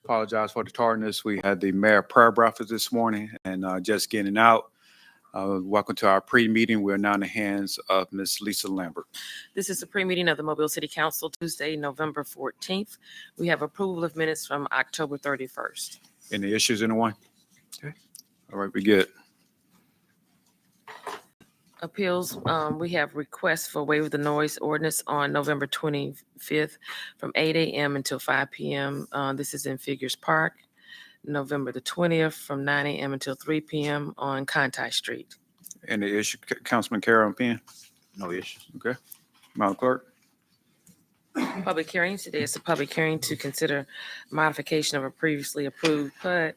Apologize for the tardiness. We had the mayor prayer breakfast this morning and just getting out. Welcome to our pre-meeting. We're now in the hands of Ms. Lisa Lambert. This is the pre-meeting of the Mobile City Council, Tuesday, November 14th. We have approval of minutes from October 31st. Any issues, anyone? Okay. All right, we good. Appeals, we have requests for waiver of the noise ordinance on November 25th from 8 a.m. until 5 p.m. This is in Figures Park. November the 20th from 9 a.m. until 3 p.m. on Conti Street. Any issue, Councilman Carroll Penn? No issues. Okay. Madam Clerk? Public hearings. Today is a public hearing to consider modification of a previously approved PUD.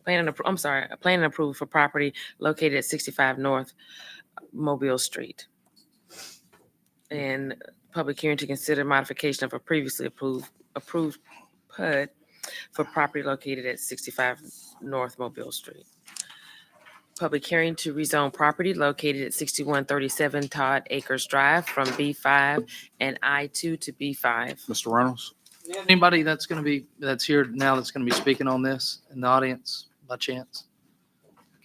Plan and approval for property located at 65 North Mobile Street. And public hearing to consider modification of a previously approved PUD for property located at 65 North Mobile Street. Public hearing to rezone property located at 6137 Todd Acres Drive from B5 and I-2 to B5. Mr. Reynolds? Anybody that's here now that's going to be speaking on this in the audience by chance?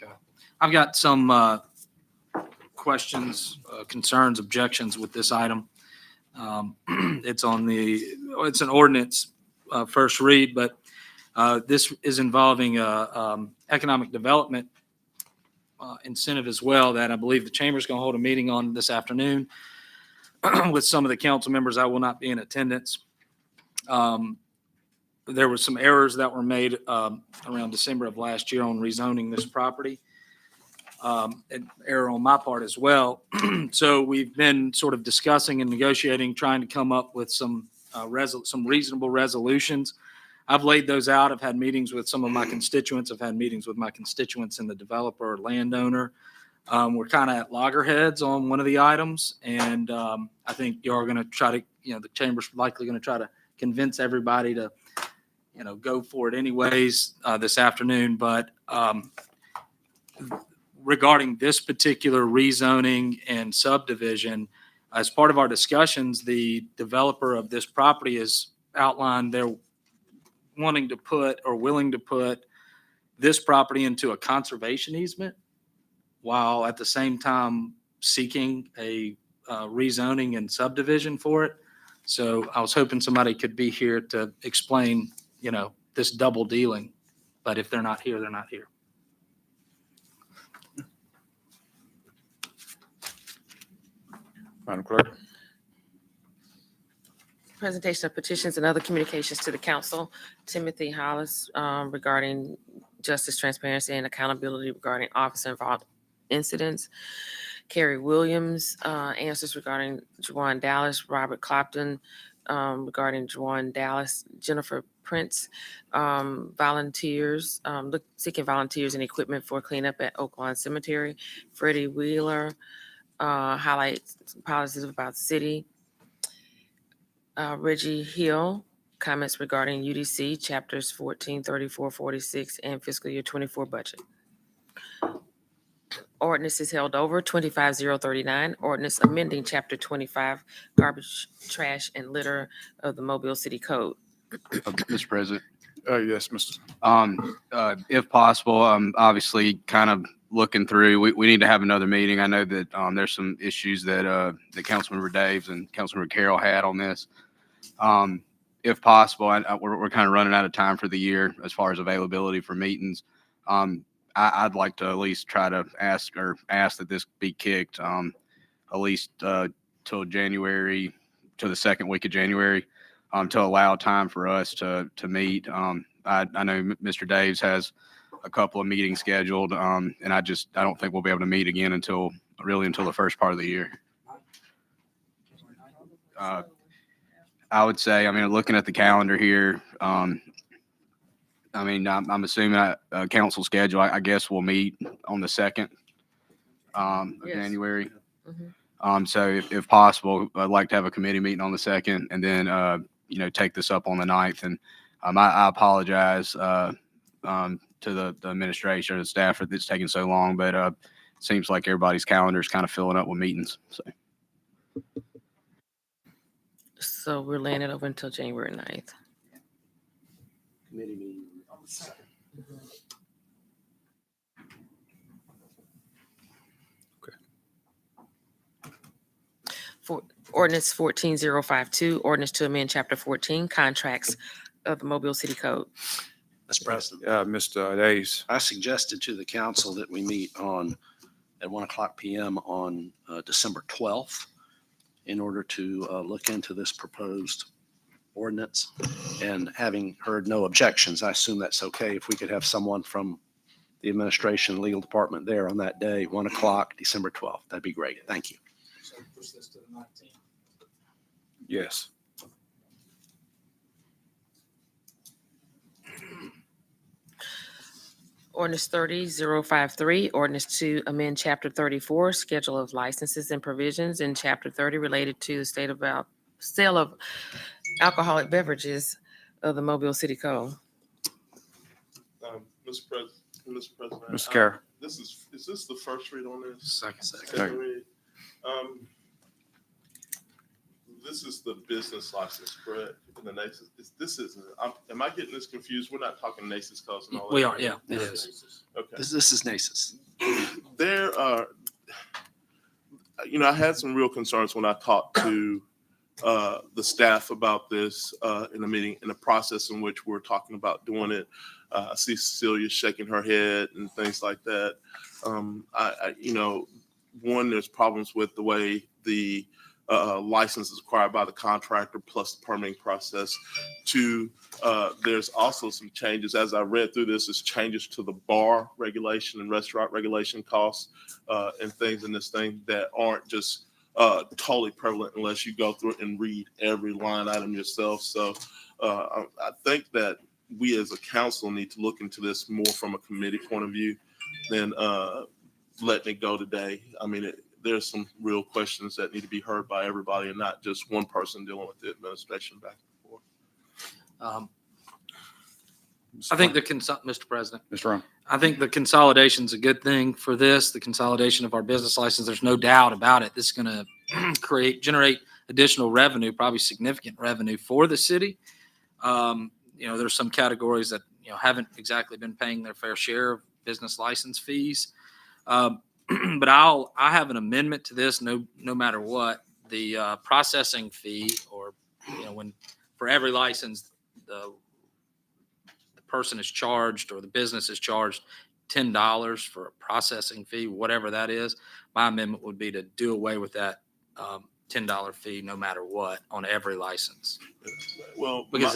Okay. I've got some questions, concerns, objections with this item. It's an ordinance first read, but this is involving economic development incentive as well that I believe the chamber is going to hold a meeting on this afternoon with some of the council members. I will not be in attendance. There were some errors that were made around December of last year on rezoning this property. An error on my part as well. So we've been sort of discussing and negotiating, trying to come up with some reasonable resolutions. I've laid those out. I've had meetings with some of my constituents. I've had meetings with my constituents and the developer or landowner. We're kind of at loggerheads on one of the items. And I think you're going to try to, the chamber's likely going to try to convince everybody to, go for it anyways this afternoon. But regarding this particular rezoning and subdivision, as part of our discussions, the developer of this property has outlined they're wanting to put or willing to put this property into a conservation easement while at the same time seeking a rezoning and subdivision for it. So I was hoping somebody could be here to explain, this double dealing. But if they're not here, they're not here. Madam Clerk? Presentation of petitions and other communications to the council. Timothy Hollis regarding justice, transparency, and accountability regarding officer-involved incidents. Carrie Williams answers regarding Juwan Dallas. Robert Clopton regarding Juwan Dallas. Jennifer Prince volunteers, seeking volunteers and equipment for cleanup at Oak Lawn Cemetery. Freddie Wheeler highlights policies about the city. Reggie Hill comments regarding UDC chapters 14, 34, 46, and fiscal year 24 budget. Ordinance is held over. 25039, ordinance amending chapter 25, garbage, trash, and litter of the Mobile City Code. Mr. President, Yes, Mr. if possible, obviously kind of looking through, we need to have another meeting. I know that there's some issues that that Councilmember Daves and Councilmember Carroll had on this. If possible, we're kind of running out of time for the year as far as availability for meetings. I'd like to at least try to ask that this be kicked at least till January, to the second week of January, to allow time for us to meet. I know Mr. Daves has a couple of meetings scheduled, and I don't think we'll be able to meet again until the first part of the year. I would say, looking at the calendar here, I'm assuming council schedule, I guess we'll meet on the 2nd of Yes. January. Mhm. So if possible, I'd like to have a committee meeting on the 2nd and then, take this up on the 9th. And I apologize to the administration or the staff that it's taking so long, but it seems like everybody's calendar is kind of filling up with meetings. So. So we're laying it over until January 9th. Committee meeting on the 2nd. For ordinance 14052, ordinance to amend chapter 14, contracts of the Mobile City Code. Mr. President, Mr. Days. I suggested to the council that we meet at 1:00 PM on December 12th in order to look into this proposed ordinance. And having heard no objections, I assume that's okay if we could have someone from the administration, and legal department there on that day, 1:00, December 12th. That'd be great. Thank you. So push this to the 19th. Yes. Ordinance 30053, ordinance to amend chapter 34, schedule of licenses and provisions in chapter 30 related to the state about sale of alcoholic beverages of the Mobile City Code. Mr. President. Mr. Carroll. Is this the first read on this? Second. Second read. This is the business license, correct? In the Naces, this isn't, am I getting this confused? We're not talking Naces costs and all that. We are, yeah, it is. Okay. This is NACES. There are, I had some real concerns when I talked to the staff about this in the meeting, in the process in which we're talking about doing it. I see Cecilia shaking her head and things like that. One, there's problems with the way the license is acquired by the contractor plus the permitting process. Two, there's also some changes. As I read through this, is changes to the bar regulation and restaurant regulation costs and things in this thing that aren't just totally prevalent unless you go through it and read every line item yourself. So I think that we as a council need to look into this more from a committee point of view than letting it go today. I mean, there's some real questions that need to be heard by everybody and not just one person dealing with the administration back and forth. I think Mr. President, Mr. Brown. I think the consolidation's a good thing for this, the consolidation of our business license. There's no doubt about it. This is going to generate additional revenue, probably significant revenue for the city. There's some categories that, haven't exactly been paying their fair share of business license fees. But I have an amendment to this, no matter what. The processing fee, or, when for every license, the person is charged or the business is charged $10 for a processing fee, whatever that is. My amendment would be to do away with that $10 fee no matter what on every license. Well, Because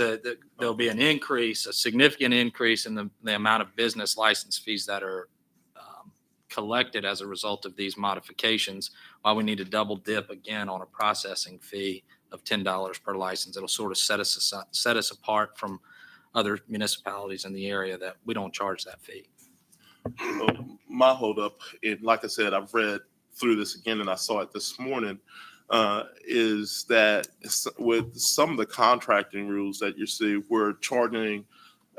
there'll be an increase, a significant increase in the amount of business license fees that are collected as a result of these modifications, while we need to double dip again on a processing fee of $10 per license. It'll sort of set us apart from other municipalities in the area that we don't charge that fee. my holdup, and like I said, I've read through this again and I saw it this morning, is that with some of the contracting rules that you see, we're charging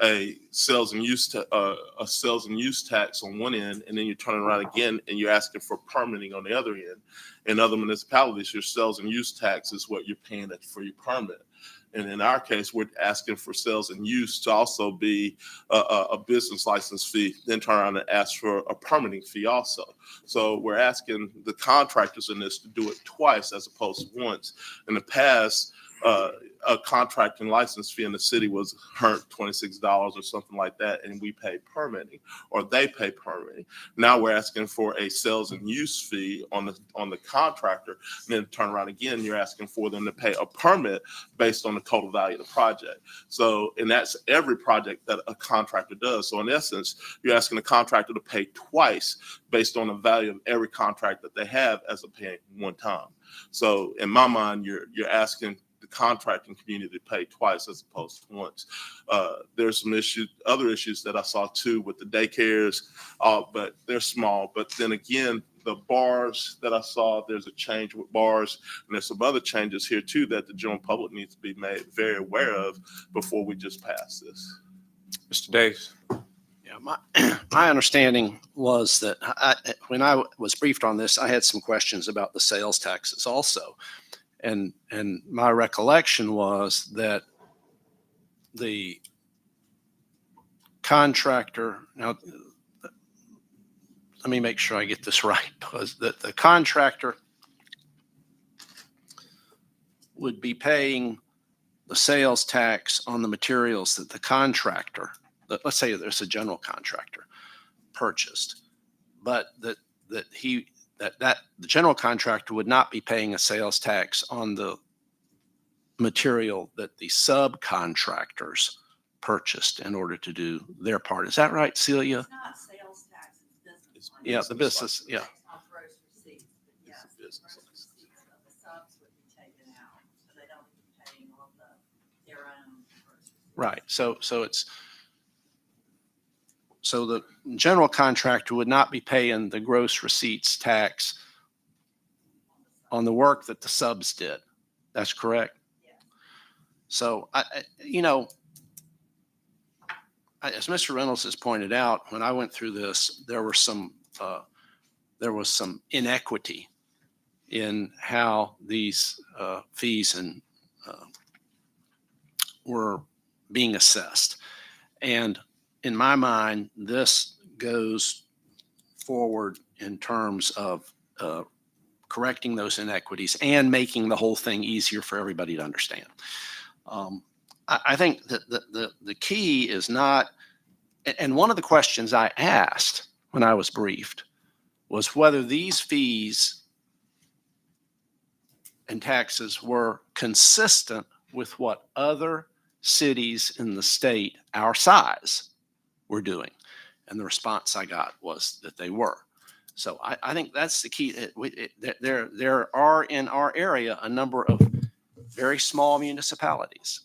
a sales and use tax on one end, and then you're turning around again and you're asking for permitting on the other end. In other municipalities, your sales and use tax is what you're paying for your permit. And in our case, we're asking for sales and use to also be a business license fee, then turn around and ask for a permitting fee also. So we're asking the contractors in this to do it twice as opposed to once. In the past, a contracting license fee in the city was $26 or something like that, and we pay permitting, or they pay permitting. Now we're asking for a sales and use fee on the contractor, and then turn around again, you're asking for them to pay a permit based on the total value of the project. So, and that's every project that a contractor does. So in essence, you're asking the contractor to pay twice based on the value of every contract that they have as a paying one time. So in my mind, you're asking the contracting community to pay twice as opposed to once. There's some other issues that I saw too with the daycares, but they're small. But then again, the bars that I saw, there's a change with bars, and there's some other changes here too that the general public needs to be made very aware of before we just pass this. Mr. Davis. Yeah, my understanding was that when I was briefed on this, I had some questions about the sales taxes also. And my recollection was that the contractor, now, let me make sure I get this right, was that the contractor would be paying the sales tax on the materials that the contractor, let's say there's a general contractor, purchased, but that the general contractor would not be paying a sales tax on the material that the subcontractors purchased in order to do their part. Is that right, Celia? It's not sales tax, it's business. Yeah, the business, yeah. On gross receipts, but yes, the Business gross license. receipts of the subs would be taken out, so they don't be paying on their own gross receipts. Right. So the general contractor would not be paying the gross receipts tax on the work that the subs did. That's correct? Yeah. So as Mr. Reynolds has pointed out, when I went through this, there was some inequity in how these fees were being assessed. And in my mind, this goes forward in terms of correcting those inequities and making the whole thing easier for everybody to understand. I think that the key is not, and one of the questions I asked when I was briefed was whether these fees and taxes were consistent with what other cities in the state our size were doing. And the response I got was that they were. So I think that's the key. There are in our area a number of very small municipalities,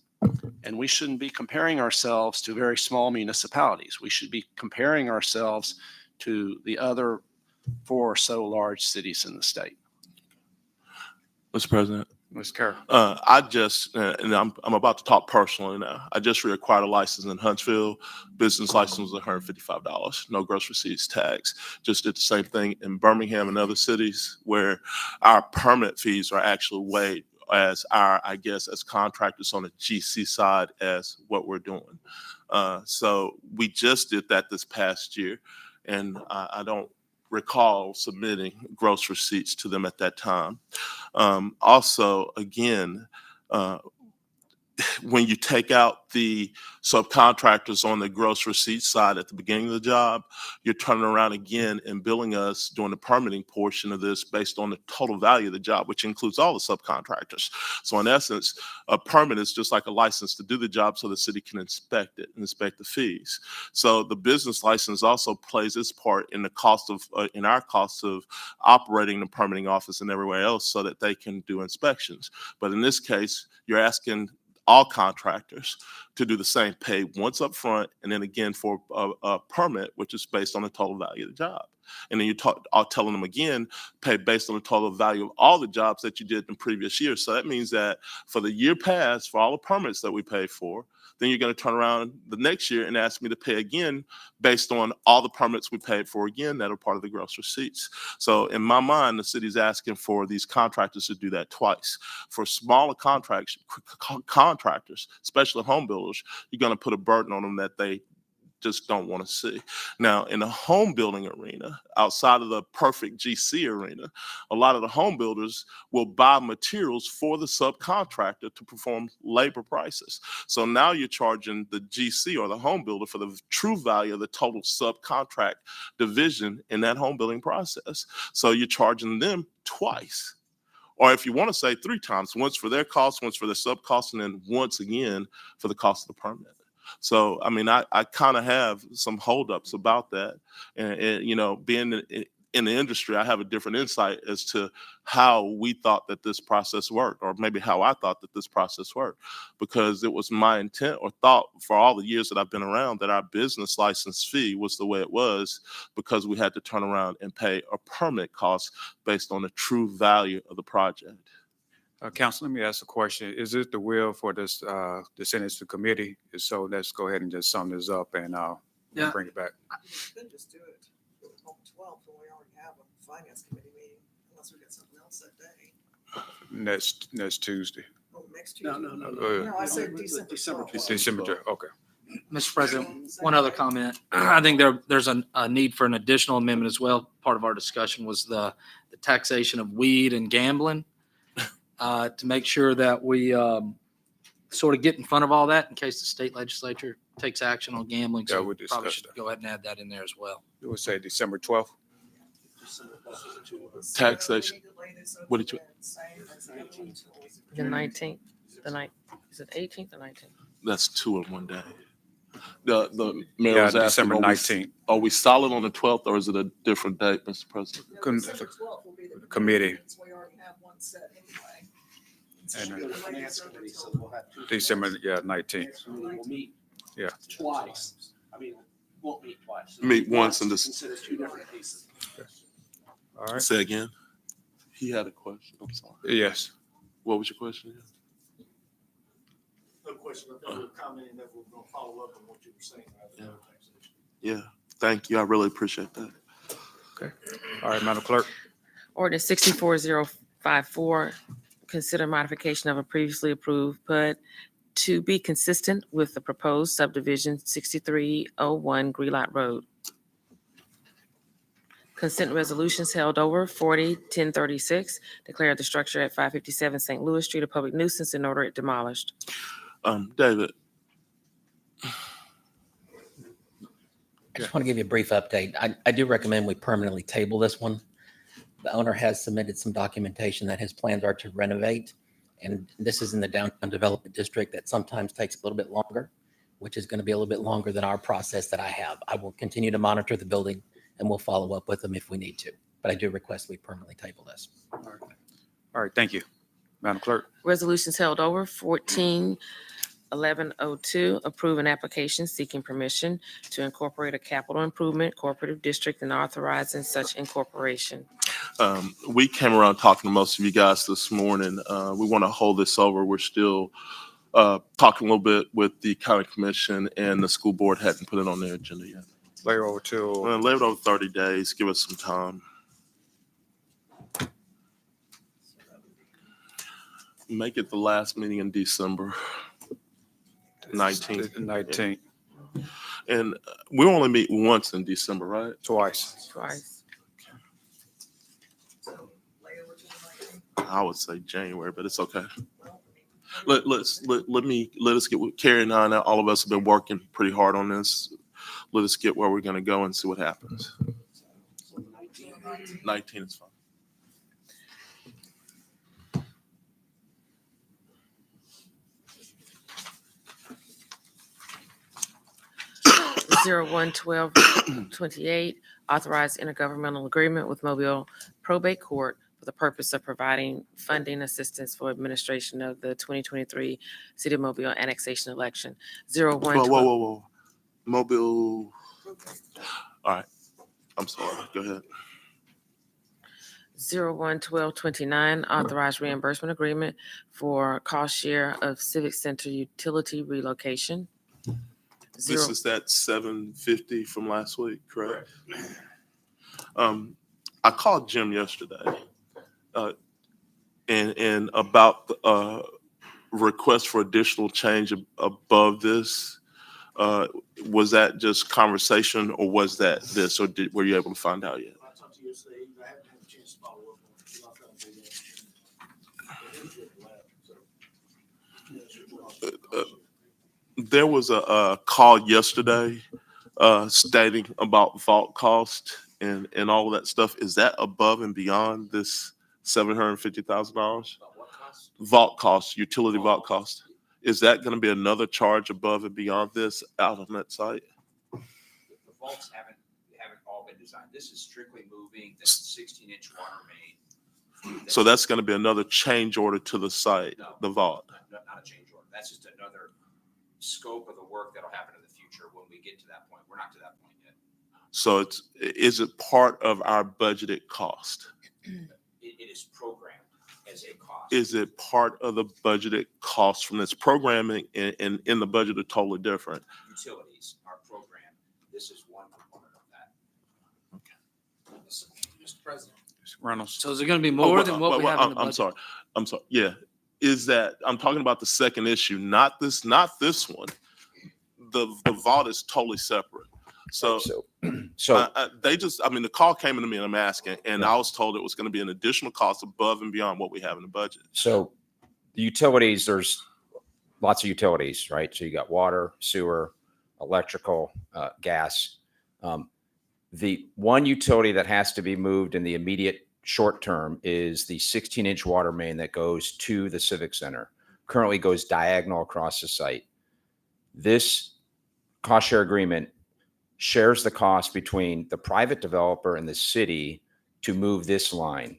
and we shouldn't be comparing ourselves to very small municipalities. We should be comparing ourselves to the other 4 or so large cities in the state. Mr. President. Ms. Carroll. I just, and I'm about to talk personally now. I just reacquired a license in Huntsville. Business license was $155. No gross receipts tax. Just did the same thing in Birmingham and other cities where our permit fees are actually weighed as as contractors on the GC side as what we're doing. So we just did that this past year, and I don't recall submitting gross receipts to them at that time. Also, again, when you take out the subcontractors on the gross receipts side at the beginning of the job, you're turning around again and billing us during the permitting portion of this based on the total value of the job, which includes all the subcontractors. So in essence, a permit is just like a license to do the job so the city can inspect it and inspect the fees. So the business license also plays its part in the cost of, in our cost of operating the permitting office and everywhere else so that they can do inspections. But in this case, you're asking all contractors to do the same, pay once up front and then again for a permit, which is based on the total value of the job. And then you're telling them again, pay based on the total value of all the jobs that you did in previous years. So that means that for the year past, for all the permits that we paid for, then you're going to turn around the next year and ask me to pay again based on all the permits we paid for again that are part of the gross receipts. So in my mind, the city's asking for these contractors to do that twice. For smaller contractors, especially home builders, you're going to put a burden on them that they just don't want to see. Now, in the home building arena, outside of the perfect GC arena, a lot of the home builders will buy materials for the subcontractor to perform labor prices. So now you're charging the GC or the home builder for the true value of the total subcontract division in that home building process. So you're charging them twice. Or if you want to say 3 times, once for their cost, once for their sub cost, and then once again for the cost of the permit. So, I mean, I kind of have some holdups about that. And you know, being in the industry, I have a different insight as to how we thought that this process worked, or maybe how I thought that this process worked, because it was my intent or thought for all the years that I've been around that our business license fee was the way it was because we had to turn around and pay a permit cost based on the true value of the project. Council, let me ask a question. Is it the will for this, to send this to committee? If so, let's go ahead and just sum this up and Yeah. bring it back. We could just do it on the 12th when we already have a finance committee meeting, unless we get something else that day. Next Tuesday. No. No, I said December 12th. December 12th, okay. Mr. President, one other comment. I think there's a need for an additional amendment as well. Part of our discussion was the taxation of weed and gambling, to make sure that we sort of get in front of all that in case the state legislature takes action on gambling. Yeah, So we we probably discussed should that. go ahead and add that in there as well. You would say December 12th? Taxation. What did you- The 19th, is it 18th or 19th? That's 2 in one day. The mayor Yeah, was asking, December are we- 19th. Are we solid on the 12th or is it a different date, Mr. President? Committee. We already have one set anyway. And, The Finance December committee, so 12th. we'll have two. December, 19th. So we'll meet. Yeah. Twice. I mean, won't meet twice. Meet once and just- Consider two different pieces. All right, Say again. He had a question. I'm sorry. yes. What was your question? No question, I think we're commenting that we're gonna follow up on what you were saying. Yeah, thank you. I really appreciate that. All right, Madam Clerk. Ordinance 64054, consider modification of a previously approved PUD to be consistent with the proposed subdivision 6301 Greenlot Road. Consent resolutions held over 40-1036, declare the structure at 557 St. Louis Street a public nuisance and order it demolished. David, I just want to give you a brief update. I do recommend we permanently table this one. The owner has submitted some documentation that his plans are to renovate. And this is in the downtown development district that sometimes takes a little bit longer, which is going to be a little bit longer than our process that I have. I will continue to monitor the building and we'll follow up with them if we need to. But I do request we permanently table this. All right, thank you. Madam Clerk. Resolutions held over 14-1102, approve an application seeking permission to incorporate a capital improvement cooperative district and authorizing such incorporation. we came around talking to most of you guys this morning. We want to hold this over. We're still talking a little bit with the county commission and the school board hadn't put it on their agenda yet. Later over till, Lay it over 30 days. Give us some time. Make it the last meeting in December 19th. 19th, And we only meet once in December, right? twice. Twice. I would say January, but it's okay. Let us get with Carrie and I. All of us have been working pretty hard on this. Let us get where we're going to go and see what happens. 19 is fine. Zero 01-12-28, authorize intergovernmental agreement with Mobile Probate Court for the purpose of providing funding assistance for administration of the 2023 City of Mobile annexation election. 01-12. Whoa. Mobile. All right. I'm sorry. Go ahead. 01-12-29, authorized reimbursement agreement for cost share of Civic Center utility relocation. This is that 750 from last week, correct? I called Jim yesterday and about the request for additional change above this. Was that just conversation or was that this, or were you able to find out yet? I talked to you yesterday, I haven't had a chance to follow up on it. I'm not gonna do that. There was a call yesterday stating about vault cost and all of that stuff. Is that above and beyond this $750,000? Vault cost, utility vault cost. Is that going to be another charge above and beyond this out on that site? The vaults haven't all been designed. This is strictly moving the 16-inch water main. So that's going to be another change order to the site, No. the vault. Not a change order. That's just another scope of the work that'll happen in the future when we get to that point. We're not to that point yet. So is it part of our budgeted cost? It is programmed as a cost. Is it part of the budgeted cost from this programming and in the budget are totally different? Utilities are programmed. This is one component of that. Mr. President. Reynolds. So is it going to be more than what we have in the budget? I'm sorry. I'm sorry, yeah, is that I'm talking about the second issue, not this one. The vault is totally separate. So they just, I mean, the call came into me and I'm asking, and I was told it was going to be an additional cost above and beyond what we have in the budget. So the utilities, there's lots of utilities, right? So you got water, sewer, electrical, gas. The one utility that has to be moved in the immediate short term is the 16-inch water main that goes to the Civic Center. Currently goes diagonal across the site. This cost share agreement shares the cost between the private developer and the city to move this line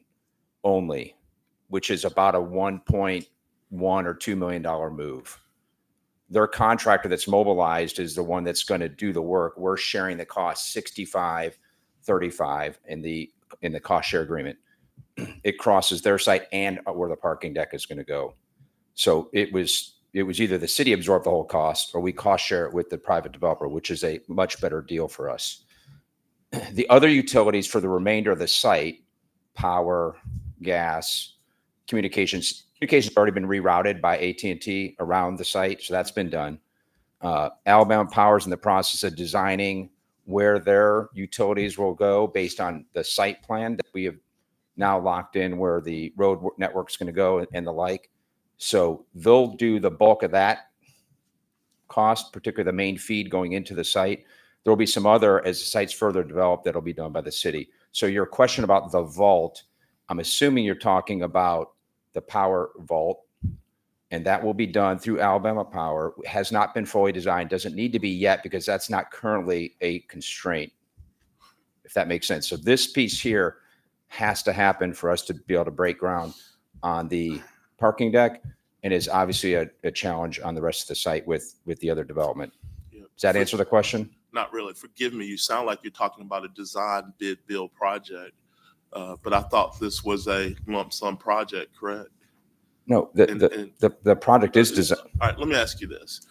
only, which is about a $1.1 or $2 million move. Their contractor that's mobilized is the one that's going to do the work. We're sharing the cost 65-35 in the cost share agreement. It crosses their site and where the parking deck is going to go. So it was either the city absorbed the whole cost or we cost share it with the private developer, which is a much better deal for us. The other utilities for the remainder of the site, power, gas, communications have already been rerouted by AT&T around the site. So that's been done. Alabama Power is in the process of designing where their utilities will go based on the site plan that we have now locked in, where the road network is going to go and the like. So they'll do the bulk of that cost, particularly the main feed going into the site. There'll be some other, as the site's further developed, that'll be done by the city. So your question about the vault, I'm assuming you're talking about the power vault, and that will be done through Alabama Power. It has not been fully designed, doesn't need to be yet because that's not currently a constraint, if that makes sense. So this piece here has to happen for us to be able to break ground on the parking deck, and is obviously a challenge on the rest of the site with the other development. Yeah. Does that answer the question? Not really. Forgive me. You sound like you're talking about a design bid build project, but I thought this was a lump sum project, correct? No, the project is designed. All right, let me ask you this.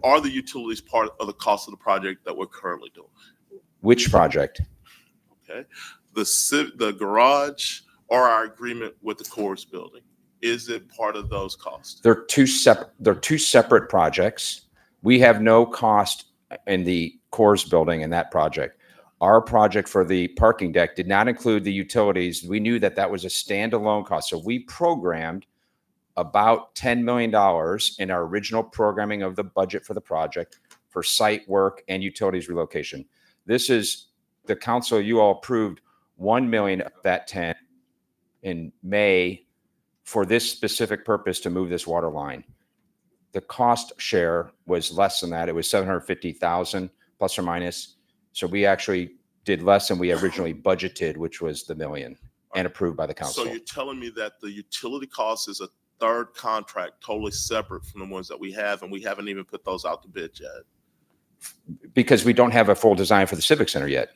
Are the utilities part of the cost of the project that we're currently doing? Which project? Okay. The garage or our agreement with the Coors building, is it part of those costs? They're two separate projects. We have no cost in the Coors building in that project. Our project for the parking deck did not include the utilities. We knew that was a standalone cost. So we programmed about $10 million in our original programming of the budget for the project for site work and utilities relocation. This is the council, you all approved 1 million of that 10 in May for this specific purpose to move this water line. The cost share was less than that. It was 750,000 plus or minus. So we actually did less than we originally budgeted, which was the million, and approved by the council. So you're telling me that the utility cost is a third contract, totally separate from the ones that we have, and we haven't even put those out to bid yet? Because we don't have a full design for the Civic Center yet.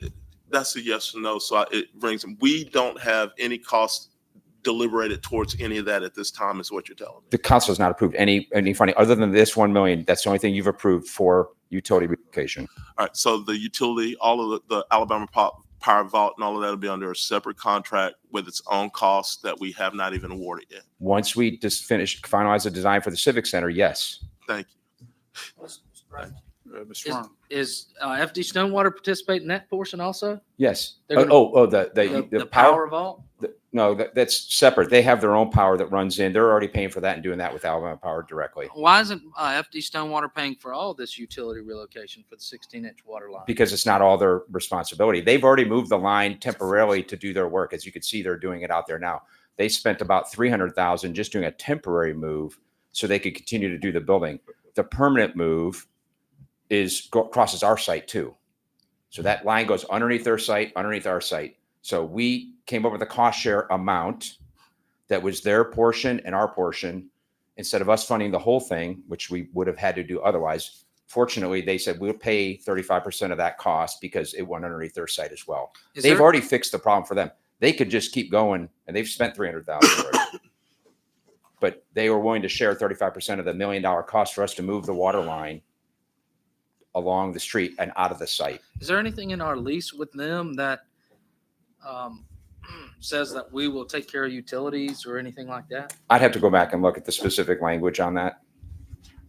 That's a yes or no. So it brings, we don't have any cost deliberated towards any of that at this time, is what you're telling me. The council has not approved any funding other than this 1 million. That's the only thing you've approved for utility relocation. All right. So the utility, all of the Alabama Power Vault and all of that will be under a separate contract with its own costs that we have not even awarded yet. Once we just finalize the design for the Civic Center, yes. Thank you. Mr. Ron. Is FD Stonewater participate in that portion also? Yes. They're gonna- The power vault? No, that's separate. They have their own power that runs in. They're already paying for that and doing that with Alabama Power directly. Why isn't FD Stonewater paying for all this utility relocation for the 16-inch water line? Because it's not all their responsibility. They've already moved the line temporarily to do their work. As you can see, they're doing it out there now. They spent about $300,000 just doing a temporary move so they could continue to do the building. The permanent move crosses our site too. So that line goes underneath their site, underneath our site. So we came up with a cost share amount that was their portion and our portion, instead of us funding the whole thing, which we would have had to do otherwise. Fortunately, they said we'll pay 35% of that cost because it went underneath their site as well. They've already fixed the problem for them. They could just keep going, and they've spent $300,000 already. But they were willing to share 35% of the $1 million cost for us to move the water line along the street and out of the site. Is there anything in our lease with them that says that we will take care of utilities or anything like that? I'd have to go back and look at the specific language on that.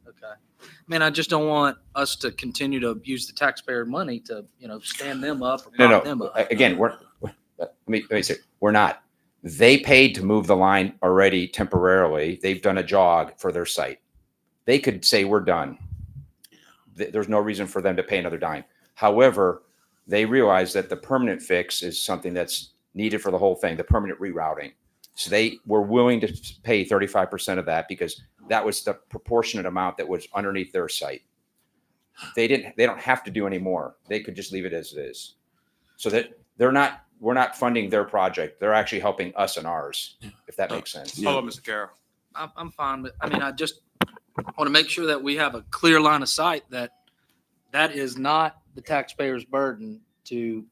Okay. I mean, I just don't want us to continue to use the taxpayer money to, stand them up or prop them No. up. Again, let me say, we're not. They paid to move the line already temporarily. They've done a jog for their site. They could say, we're done. There's no reason for them to pay another dime. However, they realize that the permanent fix is something that's needed for the whole thing, the permanent rerouting. So they were willing to pay 35% of that because that was the proportionate amount that was underneath their site. They don't have to do any more. They could just leave it as it is. So that we're not funding their project. They're actually helping us and ours, if that makes sense. Hold on, Mr. Carroll. I'm fine, but I mean, I just want to make sure that we have a clear line of sight that is not the taxpayer's burden to,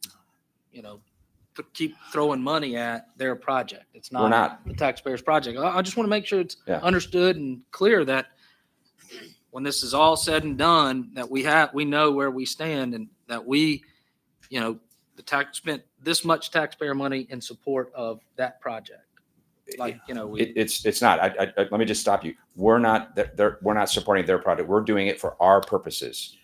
keep throwing money at their project. It's We're not not. the taxpayer's project. I just want to make sure it's Yeah. understood and clear that when this is all said and done, that we know where we stand and that we, the tax spent this much taxpayer money in support of that project. Like, It's not. Let me just stop you. We're not supporting their project. We're doing it for our purposes.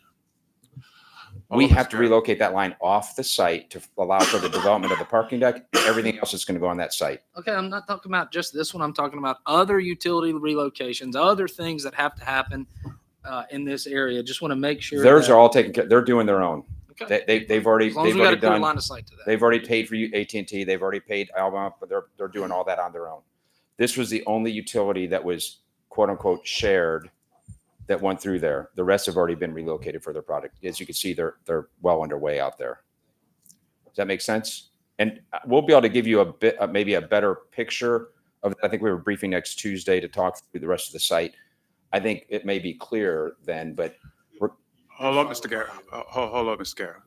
We have to relocate that line off the site to allow for the development of the parking deck. Everything else is going to go on that site. okay, I'm not talking about just this one. I'm talking about other utility relocations, other things that have to happen in this area. Just want to make sure. Theirs that- are all taken care. They're doing their own. Okay. They've already As long as we got a clear line of sight to that. They've already paid for AT&T. They've already paid Alabama, but they're doing all that on their own. This was the only utility that was quote unquote shared that went through there. The rest have already been relocated for their product. As you can see, they're well underway out there. Does that make sense? And we'll be able to give you a bit, maybe a better picture of. I think we were briefing next Tuesday to talk through the rest of the site. I think it may be clearer then, but Hold on, Mr. Carroll. Hold on, Mr. Carroll.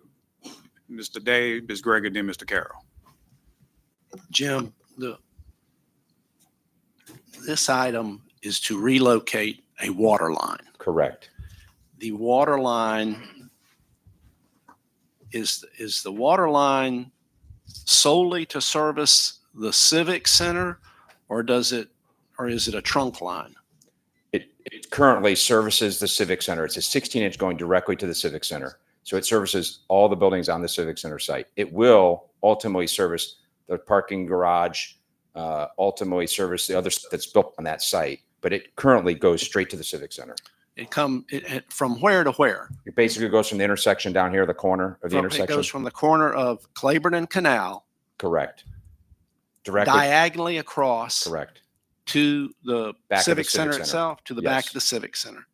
Mr. Dave, Ms. Gregory, then Mr. Carroll. Jim, this item is to relocate a water line. correct. The water line, is the water line solely to service the Civic Center, or is it a trunk line? It currently services the Civic Center. It's a 16-inch going directly to the Civic Center. So it services all the buildings on the Civic Center site. It will ultimately service the parking garage, ultimately service the other stuff that's built on that site. But it currently goes straight to the Civic Center. It from where to where? It basically goes from the intersection down here, the corner of the It intersection. goes from the corner of Claiborne and Canal Correct. Directly. diagonally across Correct. to the Back of the Civic Civic Center Center. itself, to the back Yes. of the Civic Center.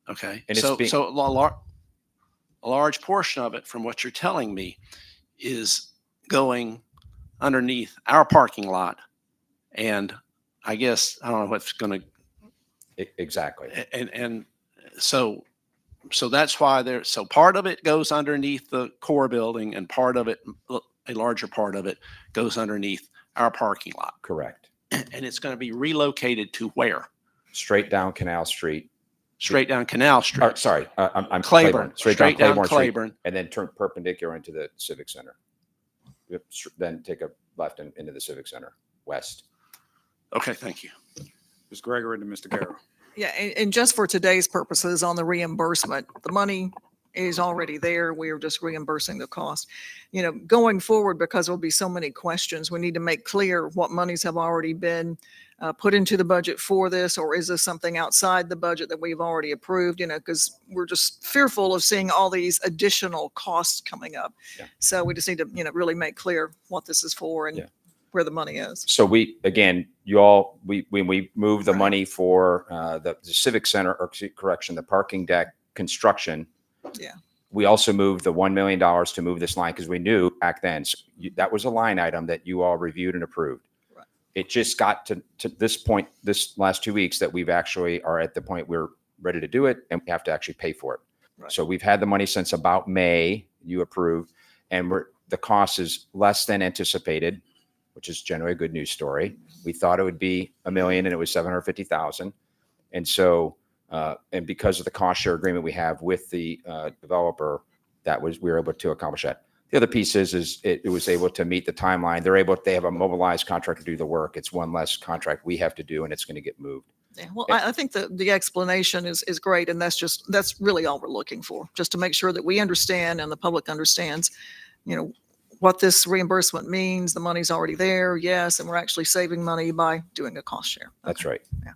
Okay, And it's so being- a large portion of it, from what you're telling me, is going underneath our parking lot, and I guess I don't know what's going to. Exactly. And so that's why so part of it goes underneath the core building, and part of it, a larger part of it, goes underneath our parking lot. Correct. And it's going to be relocated to where? Straight down Canal Street. Straight down Canal Street. Or, sorry, I'm Claiborne. Straight Straight down down Claiborne Street, Claiborne. and then turn perpendicular into the Civic Center. Yep, then take a left into the Civic Center west. Okay, thank you. Ms. Gregory, then Mr. Carroll. Yeah, and just for today's purposes on the reimbursement, the money is already there. We are just reimbursing the cost. Going forward, because there'll be so many questions, we need to make clear what monies have already been put into the budget for this, or is this something outside the budget that we've already approved, because we're just fearful of seeing all these additional costs coming up. Yeah. So we just need to, really make clear what this is for and Yeah. where the money is. So we when we move the money for the Civic Center, or correction, the parking deck construction. Yeah. We also moved the $1 million to move this line because we knew back then that was a line item that you all reviewed and approved. Right. It just got to this point, this last 2 weeks, that we've actually are at the point we're ready to do it, and we have to actually pay for it. Right. So we've had the money since about May, you approved, and the cost is less than anticipated, which is generally a good news story. We thought it would be $1 million and it was $750,000. And so, and because of the cost share agreement we have with the developer, we were able to accomplish that. The other piece is it was able to meet the timeline. They have a mobilized contractor to do the work. It's one less contract we have to do, and it's going to get moved. Yeah, well, I think the explanation is great, and that's really all we're looking for, just to make sure that we understand and the public understands, what this reimbursement means. The money's already there, yes, and we're actually saving money by doing a cost share. That's Okay. right. Yeah.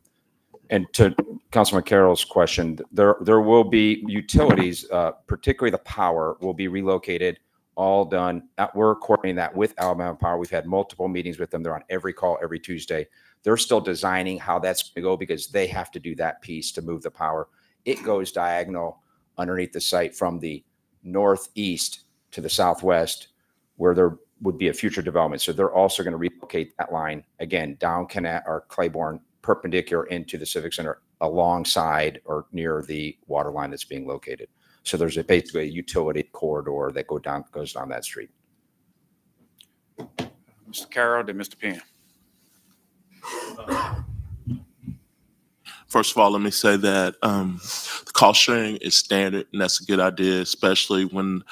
And to Councilman Carroll's question, there will be utilities, particularly the power, will be relocated, all done. We're coordinating that with Alabama Power. We've had multiple meetings with them. They're on every call every Tuesday. They're still designing how that's going to go because they have to do that piece to move the power. It goes diagonal underneath the site from the northeast to the southwest, where there would be a future development. So they're also going to relocate that line again down Claiborne, perpendicular into the Civic Center, alongside or near the water line that's being located. So there's basically a utility corridor that goes down that street. Mr. Carroll, then Mr. Penn. First of all, let me say that the cost sharing is standard, and that's a good idea, especially when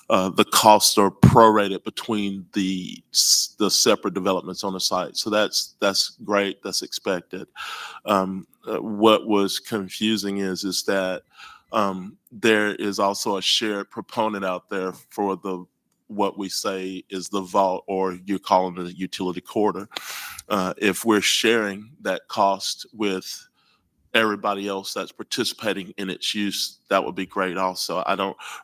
the costs are prorated between the separate developments on the site. So that's great. That's expected. What was confusing is that there is also a shared proponent out there for what we say is the vault, or you're calling it a utility corridor. If we're sharing that cost with everybody else that's participating in its use, that would be great also.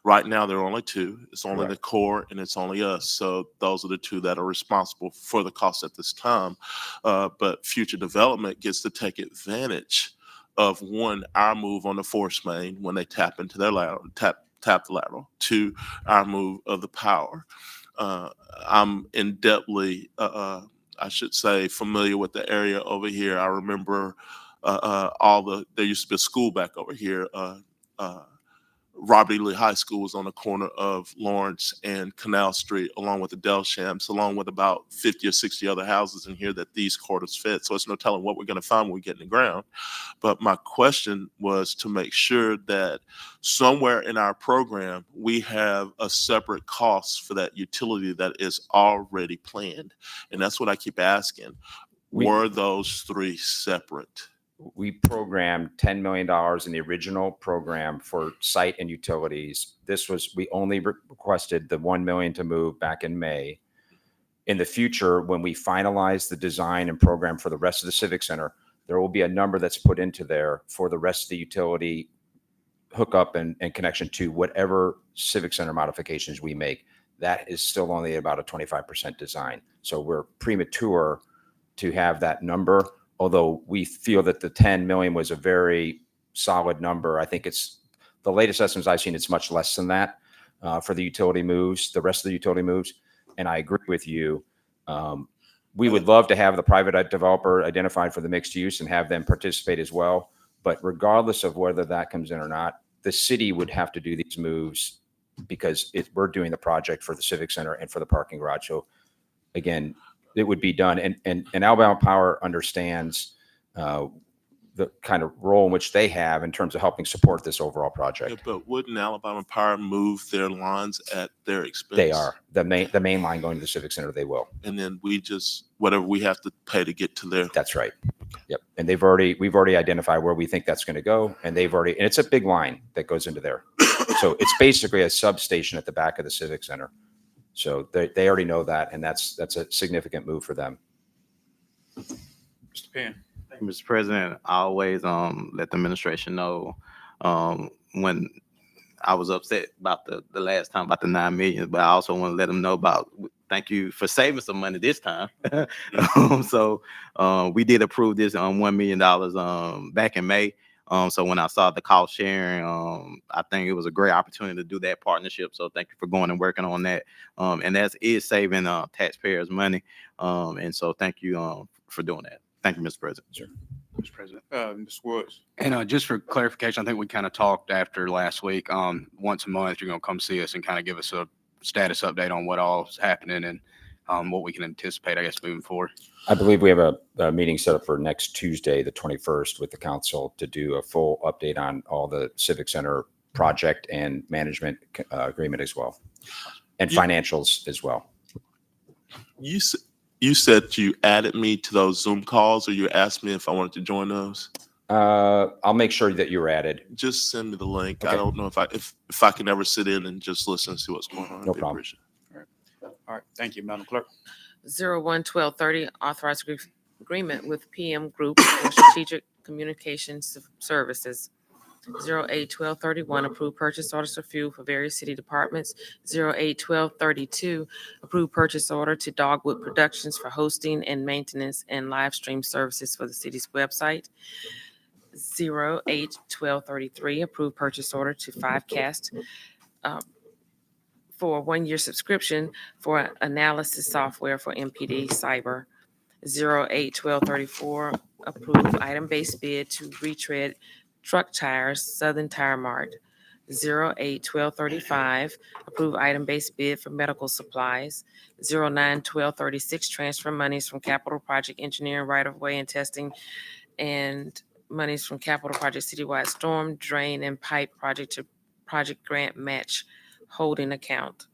Right now there are only two. It's only the Corps and it's only us. So those are the two that are responsible for the cost at this time. But future development gets to take advantage of our move on the force main when they tap into their lateral, tap the lateral, to our move of the power. I'm in-depthly, I should say, familiar with the area over here. I remember there used to be a school back over here. Robert E. Lee High School was on the corner of Lawrence and Canal Street, along with the Delshams, along with about 50 or 60 other houses in here that these corridors fit. So it's no telling what we're going to find when we get in the ground. But my question was to make sure that somewhere in our program, we have a separate cost for that utility that is already planned. And that's what I keep asking. Were those three separate? We programmed $10 million in the original program for site and utilities. We only requested the $1 million to move back in May. In the future, when we finalize the design and program for the rest of the Civic Center, there will be a number that's put into there for the rest of the utility hookup and connection to whatever Civic Center modifications we make. That is still only about a 25% design. So we're premature to have that number. Although we feel that the 10 million was a very solid number. I think it's the latest estimates I've seen, it's much less than that for the utility moves, the rest of the utility moves. And I agree with you. We would love to have the private developer identified for the mixed use and have them participate as well. But regardless of whether that comes in or not, the city would have to do these moves because we're doing the project for the Civic Center and for the parking garage. So again, it would be done. And Alabama Power understands the kind of role in which they have in terms of helping support this overall project. Yeah, but wouldn't Alabama Power move their lines at their expense? They are. The main line going to the Civic Center, they will. And then whatever we have to pay to get to there. That's right. Yep. And we've already identified where we think that's going to go. And and it's a big line that goes into there. So it's basically a substation at the back of the Civic Center. So they already know that, and that's a significant move for them. Mr. Penn. Thank you, Mr. President. I always let the administration know when I was upset about the last time about the 9 million, but I also want to let them know about thank you for saving some money this time. So we did approve this $1 million back in May. So when I saw the cost sharing, I think it was a great opportunity to do that partnership. So thank you for going and working on that. And that is saving taxpayers money. And so thank you for doing that. Thank you, Mr. President. Sure. Mr. President. Ms. Woods. And just for clarification, I think we kind of talked after last week. Once a month, you're going to come see us and kind of give us a status update on what all is happening and what we can anticipate, I guess, moving forward. I believe we have a meeting set up for next Tuesday, the 21st, with the council to do a full update on all the Civic Center project and management agreement as well. and You- financials as well. You said you added me to those Zoom calls, or you asked me if I wanted to join those. I'll make sure that you're added. Just send me the link. I Okay. don't know if I can ever sit in and just listen and see what's going on. No It'd be problem. appreciated. All right, thank you, Madam Clerk. 01/12/30, authorized agreement with PM Group for Strategic Communications Services. 08/12/31, approved purchase orders for fuel for various city departments. 08/12/32, approved purchase order to Dogwood Productions for hosting and maintenance and live stream services for the city's website. 08/12/33, approved purchase order to Fivecast for a 1-year subscription for analysis software for MPD Cyber. 08/12/34, approved item-based bid to retread truck tires, Southern Tire Mart. 08/12/35, approved item-based bid for medical supplies. 09/12/36, transfer monies from capital project engineering right-of-way and testing and monies from capital project citywide storm drain and pipe project to project grant match holding account.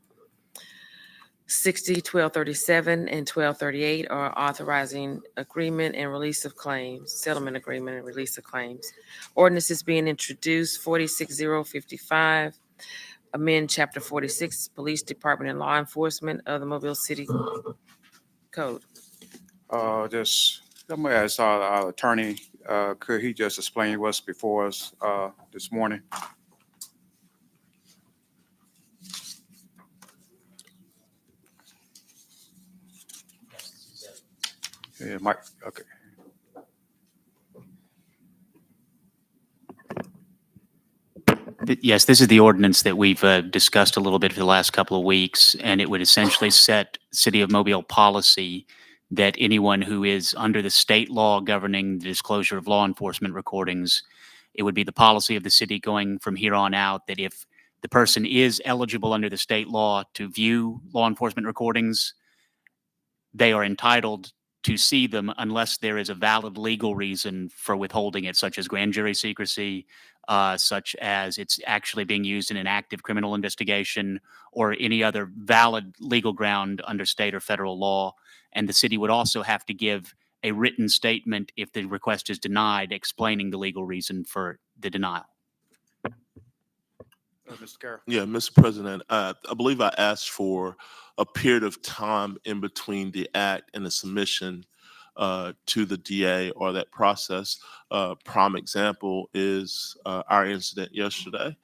60/12/37 and 12/38 are authorizing agreement and release of claims, settlement agreement and release of claims. Ordinances being introduced, 46/055, amend Chapter 46, Police Department and Law Enforcement of the Mobile City Code. Just, I'm gonna ask our attorney, could he just explain what's before us, this morning? Yeah, Mike, okay. Yes, this is the ordinance that we've discussed a little bit for the last couple of weeks, and it would essentially set City of Mobile policy that anyone who is under the state law governing the disclosure of law enforcement recordings, it would be the policy of the city going from here on out that if the person is eligible under the state law to view law enforcement recordings, they are entitled to see them unless there is a valid legal reason for withholding it, such as grand jury secrecy, such as it's actually being used in an active criminal investigation, or any other valid legal ground under state or federal law. And the city would also have to give a written statement if the request is denied, explaining the legal reason for the denial. Mr. Carroll. Yeah, Mr. President, I believe I asked for a period of time in between the act and the submission to the DA or that process. Prime example is our incident yesterday.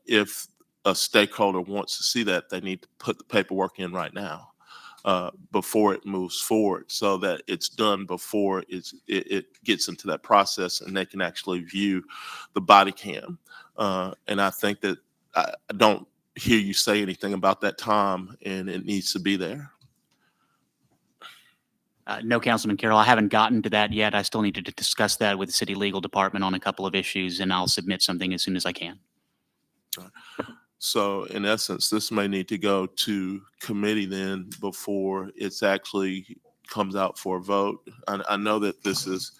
If a stakeholder wants to see that, they need to put the paperwork in right now before it moves forward, so that it's done before it gets into that process and they can actually view the body cam. And I think that I don't hear you say anything about that time, and it needs to be there. No, Councilman Carroll, I haven't gotten to that yet. I still need to discuss that with the city legal department on a couple of issues, and I'll submit something as soon as I can. So in essence, this may need to go to committee then before it's actually comes out for a vote. I know that this is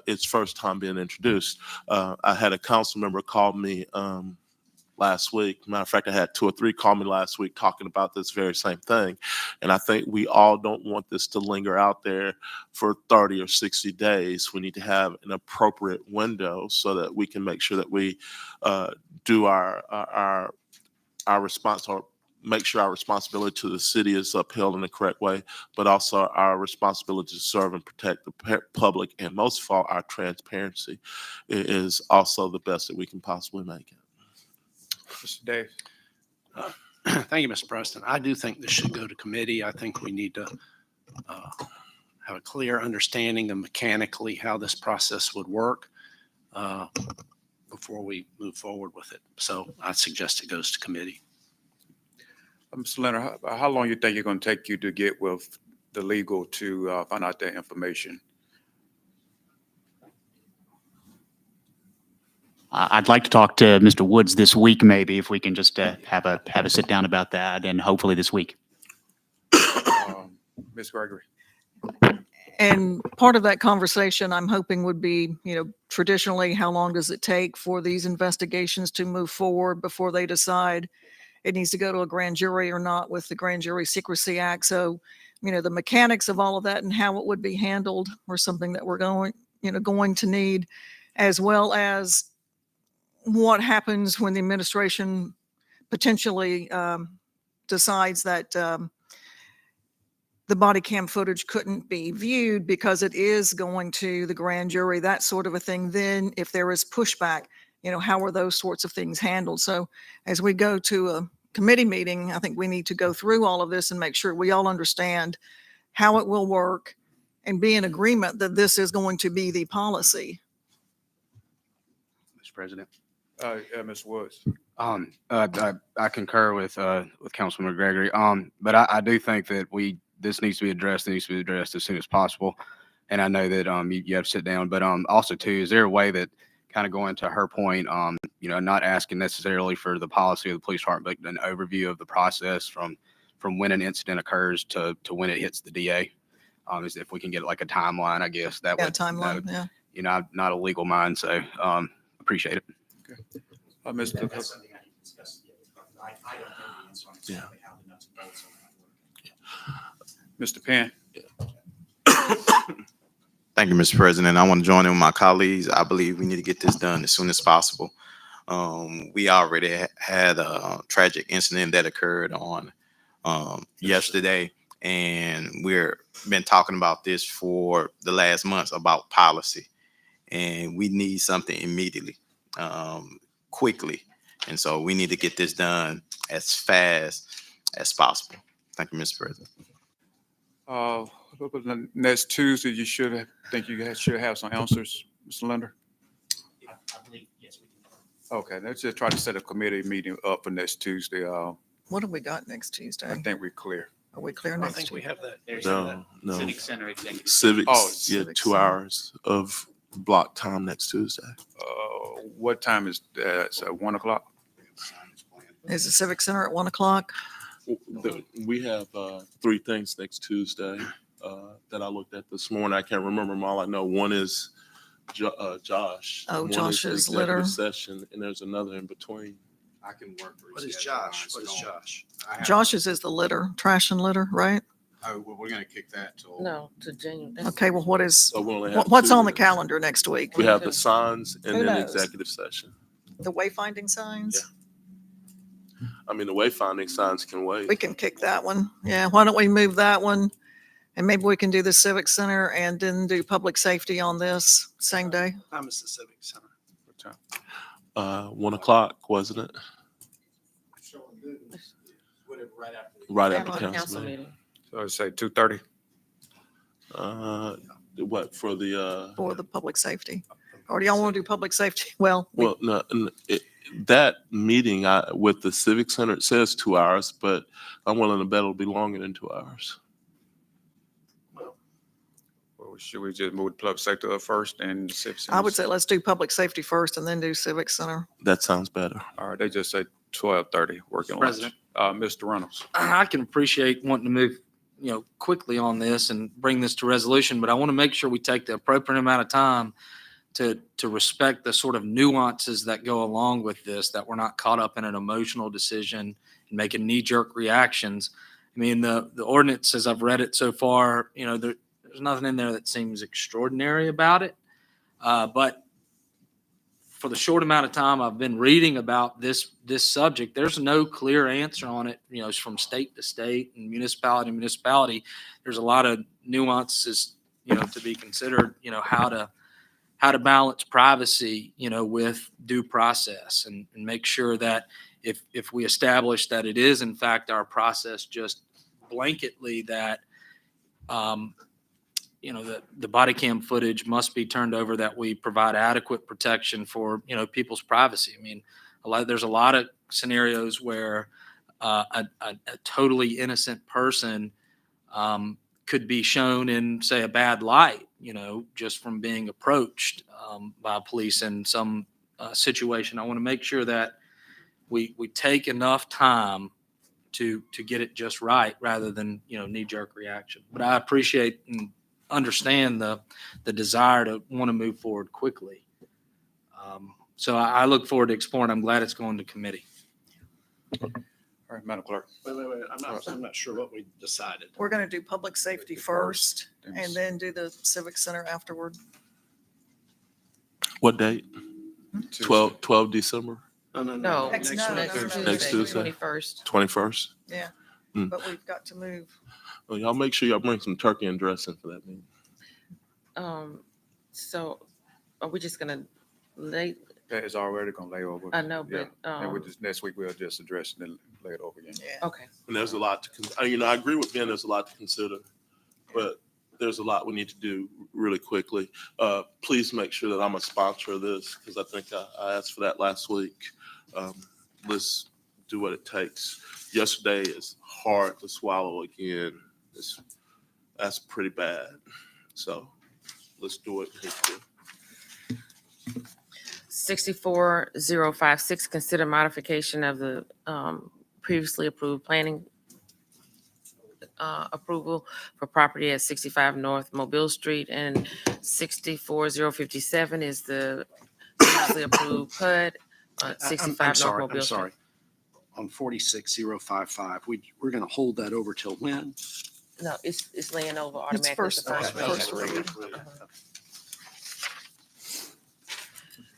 its first time being introduced. I had a council member call me last week. Matter of fact, I had 2 or 3 call me last week talking about this very same thing. And I think we all don't want this to linger out there for 30 or 60 days. We need to have an appropriate window so that we can make sure that we do our response, or make sure our responsibility to the city is upheld in the correct way, but also our responsibility to serve and protect the public, and most of all, our transparency is also the best that we can possibly make it. Mr. Dave. Thank you, Mr. President. I do think this should go to committee. I think we need to have a clear understanding of mechanically how this process would work before we move forward with it. So I suggest it goes to committee. Mr. Leonard, how long you think it's going to take you to get with the legal to find out that information? I'd like to talk to Mr. Woods this week, maybe, if we can just have a sit down about that, and hopefully this week. Ms. Gregory. And part of that conversation, I'm hoping, would be, traditionally, how long does it take for these investigations to move forward before they decide it needs to go to a grand jury or not with the Grand Jury Secrecy Act. So, the mechanics of all of that and how it would be handled or something that we're going to need, as well as what happens when the administration potentially decides that the body cam footage couldn't be viewed because it is going to the grand jury, that sort of a thing. Then if there is pushback, how are those sorts of things handled? So as we go to a committee meeting, I think we need to go through all of this and make sure we all understand how it will work and be in agreement that this is going to be the policy. Mr. President. Ms. Woods. I concur with Councilman Gregory. But I do think that this needs to be addressed. It needs to be addressed as soon as possible. And I know that you have to sit down. But also too, is there a way that, kind of going to her point, not asking necessarily for the policy of the police department, but an overview of the process from when an incident occurs to when it hits the DA? Is if we can get like a timeline, I guess that would. Timeline. That would, I'm not a legal mind, so appreciate it. Mr. That's something I need to discuss. I don't know the answer on exactly how the nuts and bolts on that work. Mr. Penn. Thank you, Mr. President. I want to join in with my colleagues. I believe we need to get this done as soon as possible. We already had a tragic incident that occurred on yesterday, and we've been talking about this for the last months about policy, and we need something immediately, quickly. And so we need to get this done as fast as possible. Thank you, Mr. President. Next Tuesday, you should have some answers, Mr. Linder. I believe, yes, we do. Okay, let's just try to set a committee meeting up for next Tuesday. What have we got next I Tuesday? think we're clear. Are we clear I next think we Tuesday? have that. There's No, no. Civic Center executive. Civics, Oh, yeah, Civic 2 Center. hours of block time next Tuesday. What time is that? So 1 o'clock? Is the Civic Center at 1 o'clock? We have 3 things next Tuesday that I looked at this morning. I can't remember them all. I know one is Josh. Oh, One is Josh's executive litter. Session, and there's another in between. I can work. What is Josh? What is Josh? Josh's is the litter, trash and litter, right? Oh, well, we're going to kick that till. No, to January. Okay, well, what is, So we only have what's 2 on the then. calendar next week? We have the signs and Who then knows? executive session. The wayfinding signs? I mean, the wayfinding signs can wait. We can kick that one. Yeah, why don't we move that one? And maybe we can do the Civic Center and then do public safety on this same day. Time is the Civic Center. What time? 1 o'clock, wasn't it? Showing good, whatever, right after. Right Have after a council meeting. meeting. So I'd say 2:30. What, for the, For the public safety. Or do y'all want to do public safety? Well, well, no, that meeting with the Civic Center, it says 2 hours, but I'm willing to bet it'll be longer than 2 hours. Well, should we just move the public sector up first and the civic I would center? say let's do public safety first and then do Civic Center. That sounds better. All right, they just say 12:30, working Mr. lunch. President. Mr. Reynolds. I can appreciate wanting to move, quickly on this and bring this to resolution, but I want to make sure we take the appropriate amount of time to respect the sort of nuances that go along with this, that we're not caught up in an emotional decision and making knee-jerk reactions. I mean, the ordinance, as I've read it so far, there's nothing in there that seems extraordinary about it. But for the short amount of time I've been reading about this subject, there's no clear answer on it. It's from state to state and municipality to municipality. There's a lot of nuances, to be considered. How to balance privacy, with due process, and make sure that if we establish that it is in fact our process, just blanketly that the body cam footage must be turned over, that we provide adequate protection for, people's privacy. I mean, there's a lot of scenarios where a totally innocent person could be shown in, say, a bad light, just from being approached by police in some situation. I want to make sure that we take enough time to get it just right, rather than, knee-jerk reaction. But I appreciate and understand the desire to want to move forward quickly. So I look forward to exploring. I'm glad it's going to committee. All right, Madam Clerk. Wait, I'm not sure what we decided. We're going to do public safety first then and then do the civic center afterward. What date? Tuesday. 12 December, No, Next next Tuesday. Tuesday, 21st. 21st. Yeah. Hmm. But we've got to move. Well, y'all make sure y'all bring some turkey and dressing for that meeting. So are we just gonna lay, That is already gonna lay over. I know, Yeah. but, And we just, next week we'll just address it and lay it over again. Yeah. okay. And there's a lot to, I agree with Ben, there's a lot to consider, but there's a lot we need to do really quickly. Please make sure that I'm a sponsor of this, because I think I asked for that last week. Let's do what it takes. Yesterday is hard to swallow again. That's pretty bad. So let's do it. 64056, consider modification of the previously approved planning approval for property at 65 North Mobile Street, and 64057 is the previously approved PUD at 65 North Mobile I'm Street. sorry. On 46055, we're going to hold that over till when? No, it's laying over It's automatically. first, the first reading. reading.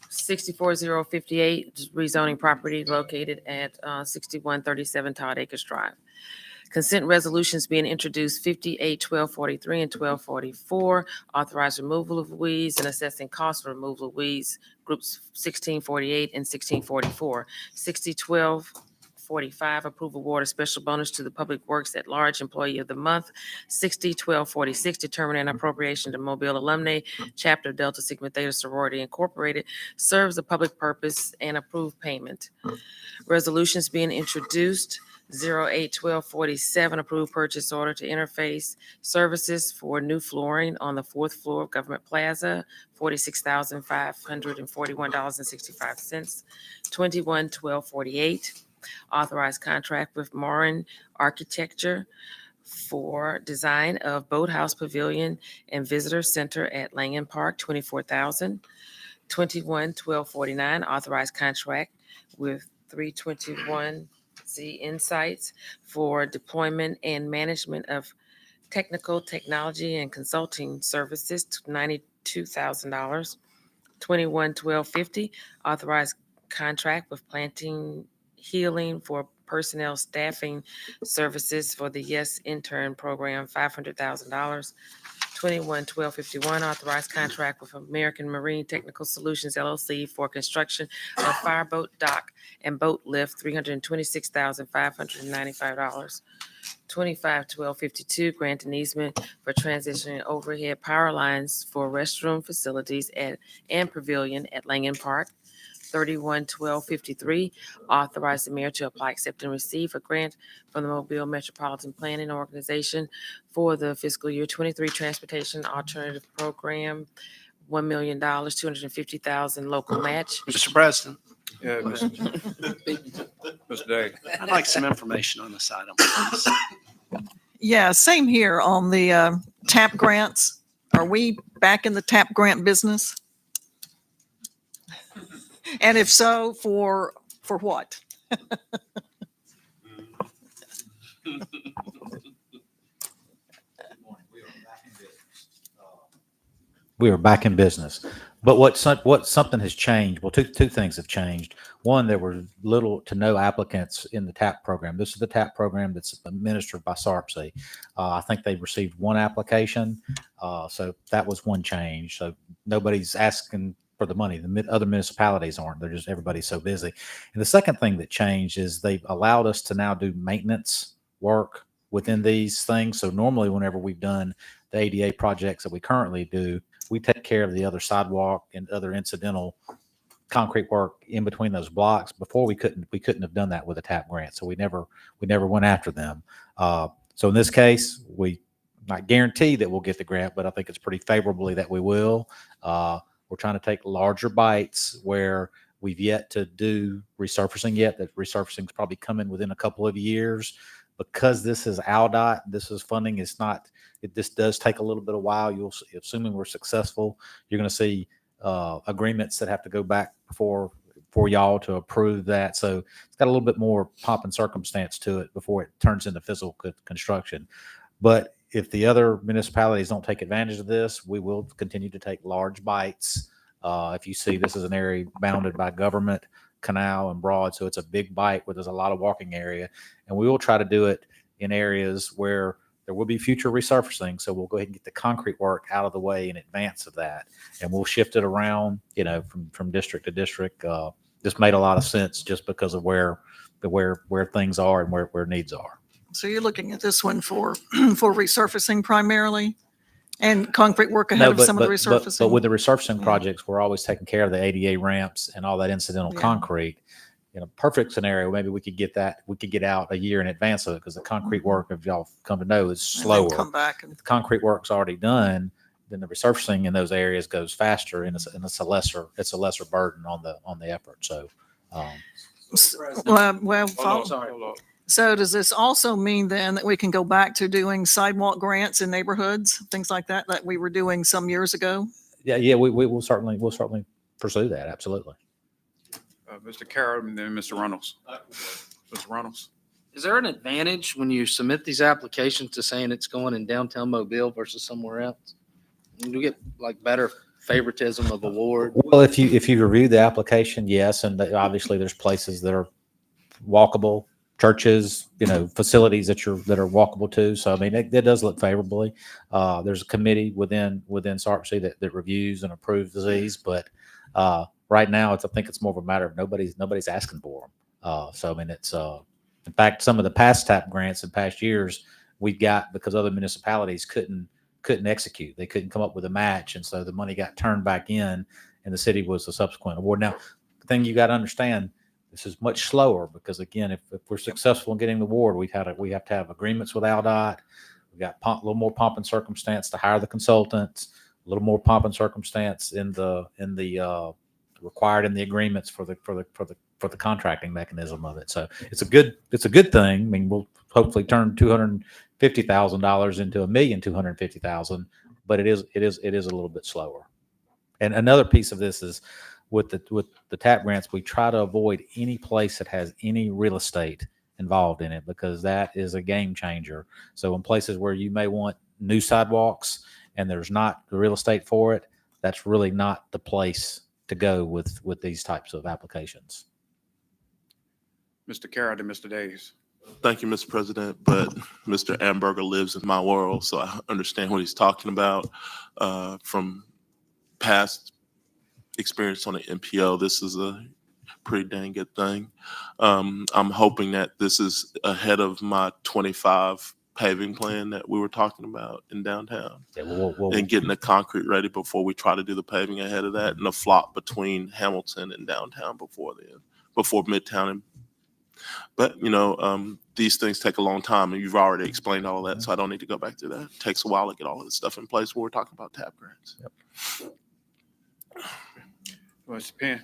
64058, rezoning property located at 6137 Todd Acres Drive. Consent resolutions being introduced 58, 1243, and 1244. Authorize removal of weeds and assessing cost for removal of weeds, groups 1648 and 1644. 601245, approve award of special bonus to the Public Works at Large Employee of the Month. 601246, determine an appropriation to Mobile Alumni, Chapter of Delta Sigma Theta Sorority Incorporated, serves a public purpose, and approve payment. Resolutions being introduced 081247, approved purchase order to Interface Services for new flooring on the fourth floor of Government Plaza, $46,541.65. 211248, authorized contract with Morin Architecture for design of Boathouse Pavilion and Visitor Center at Langen Park, $24,000. 211249, authorized contract with 321 Z Insights for deployment and management of technical technology and consulting services, $92,000. 211250, authorized contract with Planting Healing for personnel staffing services for the Yes Intern Program, $500,000. 211251, authorized contract with American Marine Technical Solutions LLC for construction of fireboat dock and boat lift, $326,595. 251252, grant an easement for transitioning overhead power lines for restroom facilities and pavilion at Langen Park. 311253, authorize the mayor to apply, accept, and receive a grant from the Mobile Metropolitan Planning Organization for the fiscal year 23 Transportation Alternative Program, $1 million, $250,000 local match. Mr. President, Yeah, Mr. Day. I'd like some information on this item, please. Yeah, same here on the TAP grants. Are we back in the TAP grant business? And if so, for what? We are back in business. But what something has changed, well, two things have changed. One, there were little to no applicants in the TAP program. This is the TAP program that's administered by SARPC. I think they received one application. So that was one change. So nobody's asking for the money. The other municipalities aren't. They're just, everybody's so busy. And the second thing that changed is they've allowed us to now do maintenance work within these things. So normally whenever we've done the ADA projects that we currently do, we take care of the other sidewalk and other incidental concrete work in between those blocks. Before we couldn't have done that with a TAP grant. So we never went after them. So in this case, we not guarantee that we'll get the grant, but I think it's pretty favorably that we will. We're trying to take larger bites where we've yet to do resurfacing yet. That resurfacing is probably coming within a couple of years. Because this is ALDOT, this is funding. This does take a little bit of while. Assuming we're successful, you're going to see agreements that have to go back before for y'all to approve that. So it's got a little bit more pomp and circumstance to it before it turns into physical construction. But if the other municipalities don't take advantage of this, we will continue to take large bites. If you see, this is an area bounded by government, canal, and broad, so it's a big bite where there's a lot of walking area. And we will try to do it in areas where there will be future resurfacing. So we'll go ahead and get the concrete work out of the way in advance of that. And we'll shift it around, from district to district. This made a lot of sense just because of where things are and where needs are. So you're looking at this one for resurfacing primarily and concrete work ahead of some of the resurfacing? But with the resurfacing projects, we're always taking care of the ADA ramps and all that incidental Yeah. concrete. In a perfect scenario, maybe we could get out a year in advance of it, because the concrete work, if y'all come to know, is And then slower. come back and If the concrete work's already done, then the resurfacing in those areas goes faster, and it's a lesser burden on the effort. So, So does this also mean then that we can go back to doing sidewalk grants in neighborhoods, things like that we were doing some years ago? yeah, we will certainly pursue that. Absolutely. Mr. Carroll and then Mr. Reynolds. Mr. Reynolds. Is there an advantage when you submit these applications to saying it's going in downtown Mobile versus somewhere else? Do you get like better favoritism of award? Well, if you review the application, yes, and obviously there's places that are walkable, churches, facilities that are walkable too. So I mean, it does look favorably. There's a committee within SARPC that reviews and approves these, but right now I think it's more of a matter of nobody's asking for them. So I mean, it's in fact, some of the past TAP grants in past years we've got because other municipalities couldn't execute. They couldn't come up with a match, and so the money got turned back in, and the city was the subsequent award. Now, the thing you got to understand, this is much slower because again, if we're successful in getting the award, we have to have agreements with ALDOT. We got a little more pomp and circumstance to hire the consultants, a little more pomp and circumstance in the required in the agreements for the contracting mechanism of it. So it's a good thing. I mean, we'll hopefully turn $250,000 into $1,250,000, but it is a little bit slower. And another piece of this is with the TAP grants, we try to avoid any place that has any real estate involved in it, because that is a game changer. So in places where you may want new sidewalks and there's not the real estate for it, that's really not the place to go with these types of applications. Mr. Carroll and Mr. Days. Thank you, Mr. President, but Mr. Amberger lives in my world, so I understand what he's talking about. From past experience on the MPO, this is a pretty dang good thing. I'm hoping that this is ahead of my 25 paving plan that we were talking about in downtown. Yeah, we'll And getting the concrete ready before we try to do the paving ahead of that, and the flop between Hamilton and downtown before Midtown. But these things take a long time, and you've already explained all of that, so I don't need to go back to that. It takes a while to get all of this stuff in place when we're talking about TAP grants. Yep. Mr. Penn.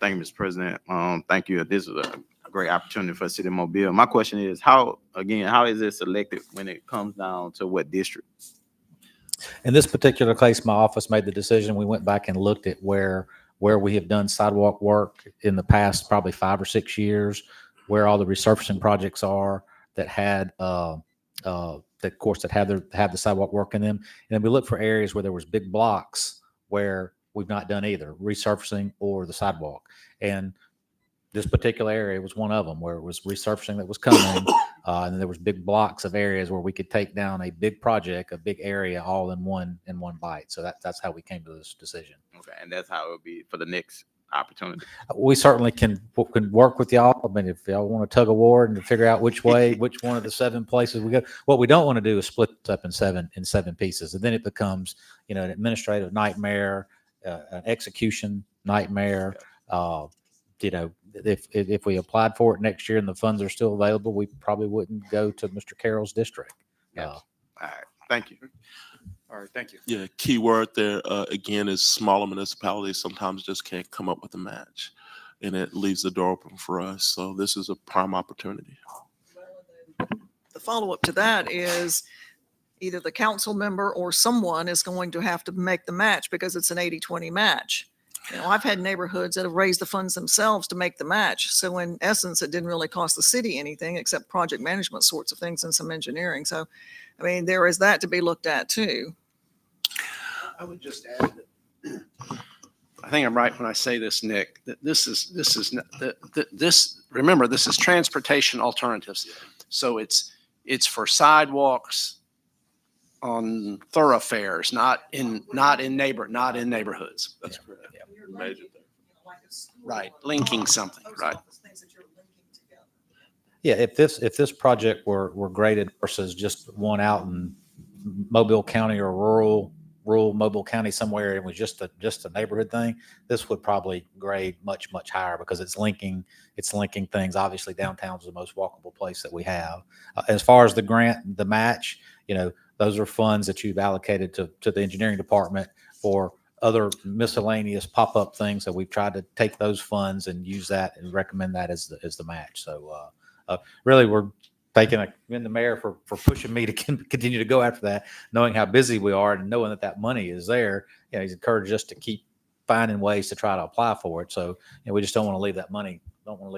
Thank you, Mr. President. Thank you. This is a great opportunity for the city of Mobile. My question is, how is this selected when it comes down to what district? In this particular case, my office made the decision. We went back and looked at where we have done sidewalk work in the past, probably 5 or 6 years, where all the resurfacing projects are that had, that had the sidewalk work in them. And then we looked for areas where there was big blocks where we've not done either resurfacing or the sidewalk. And this particular area was one of them where it was resurfacing that was coming. And then there was big blocks of areas where we could take down a big project, a big area all in one bite. So that's how we came to this decision. Okay, and that's how it would be for the next opportunity. We certainly can work with y'all. I mean, if y'all want to tug a war and figure out which one of the 7 places we go, what we don't want to do is split it up in seven pieces. And then it becomes, an administrative nightmare, an execution nightmare. If we applied for it next year and the funds are still available, we probably wouldn't go to Mr. Carroll's district. All right, thank you. All right, thank you. Yeah, key word there again is smaller municipalities sometimes just can't come up with a match, and it leaves the door open for us. So this is a prime opportunity. The follow-up to that is either the council member or someone is going to have to make the match because it's an 80-20 match. You know, I've had neighborhoods that have raised the funds themselves to make the match. So in essence, it didn't really cost the city anything except project management sorts of things and some engineering. So, I mean, there is that to be looked at too. I would just add that I think I'm right when I say this, Nick, that remember, this is transportation alternatives. So it's for sidewalks on thoroughfares, not in neighborhoods. That's correct. Major thing. Right, linking something, right. Yeah, if this project were graded versus just one out in Mobile County or rural Mobile County somewhere, and was just a neighborhood thing, this would probably grade much higher because it's linking things. Obviously, downtown's the most walkable place that we have. As far as the match, those are funds that you've allocated to the engineering department for other miscellaneous pop-up things that we've tried to take those funds and use that and recommend that as the match. So really, we're thanking the mayor for pushing me to continue to go after that, knowing how busy we are and knowing that money is there. He's encouraged us to keep finding ways to try to apply for it. So we just don't want to leave that money on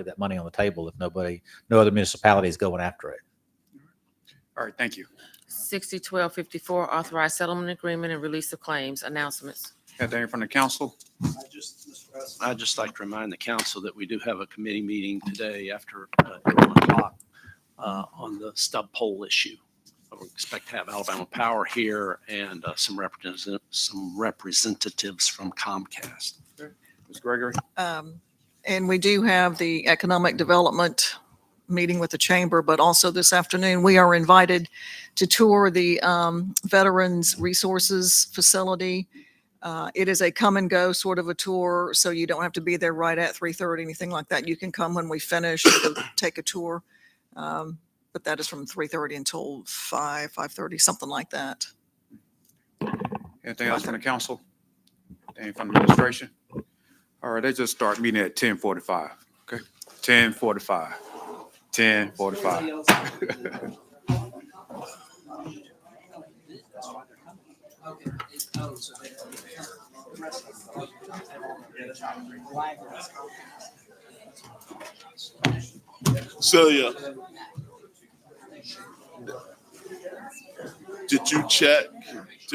the table if no other municipality is going after it. All right, thank you. 60-1254, authorized settlement agreement and release of claims. Announcements. Anything from the council? I'd just like to remind the council that we do have a committee meeting today after 11:00 on the stub poll issue. We expect to have Alabama Power here and some representatives from Comcast. Ms. Gregory? And we do have the economic development meeting with the chamber, but also this afternoon, we are invited to tour the Veterans Resources Facility. It is a come and go sort of a tour, so you don't have to be there right at 3:30, anything like that. You can come when we finish, take a tour. But that is from 3:30 until 5:30, something like that. Anything else from the council? Anything from the administration? All right, they just start meeting at 10:45. Okay, 10:45. 10:45. Celia, did you check